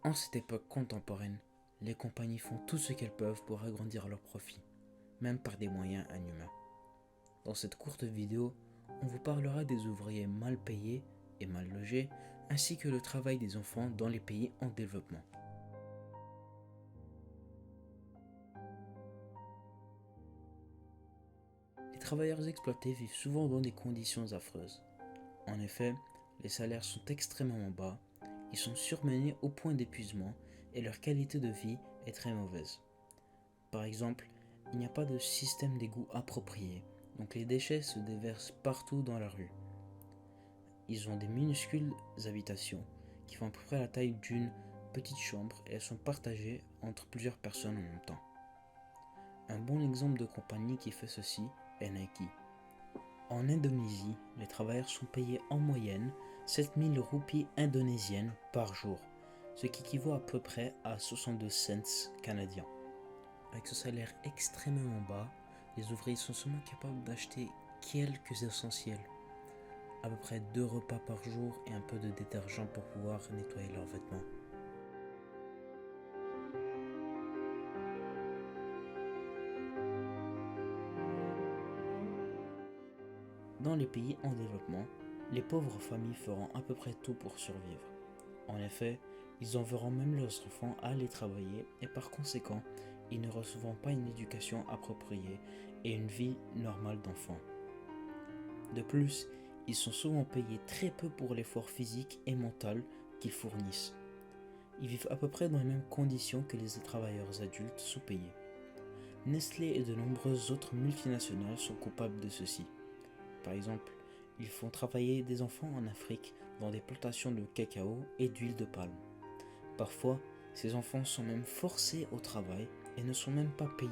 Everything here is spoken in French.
En cette époque contemporaine, les compagnies font tout ce qu'elles peuvent pour agrandir leurs profits, même par des moyens inhumains. Dans cette courte vidéo, on vous parlera des ouvriers mal payés et mal logés, ainsi que le travail des enfants dans les pays en développement. Les travailleurs exploités vivent souvent dans des conditions affreuses. En effet, les salaires sont extrêmement bas, ils sont surmenés au point d'épuisement et leur qualité de vie est très mauvaise. Par exemple, il n'y a pas de système d'égout approprié, donc les déchets se déversent partout dans la rue. Ils ont des minuscules habitations qui font à peu près la taille d'une petite chambre et elles sont partagées entre plusieurs personnes en même temps. Un bon exemple de compagnie qui fait ceci est Nike. En Indonésie, les travailleurs sont payés en moyenne 7000 roupies indonésiennes par jour, ce qui équivaut à peu près à 62 cents canadiens. Avec ce salaire extrêmement bas, les ouvriers sont seulement capables d'acheter quelques essentiels, à peu près 2 repas par jour et un peu de détergent pour pouvoir nettoyer leurs vêtements. Dans les pays en développement, les pauvres familles feront à peu près tout pour survivre. En effet, ils enverront même leurs enfants aller travailler et par conséquent, ils ne recevront pas une éducation appropriée et une vie normale d'enfant. De plus, ils sont souvent payés très peu pour l'effort physique et mental qu'ils fournissent. Ils vivent à peu près dans les mêmes conditions que les travailleurs adultes sous-payés. Nestlé et de nombreuses autres multinationales sont coupables de ceci. Par exemple, ils font travailler des enfants en Afrique dans des plantations de cacao et d'huile de palme. Parfois, ces enfants sont même forcés au travail et ne sont même pas payés.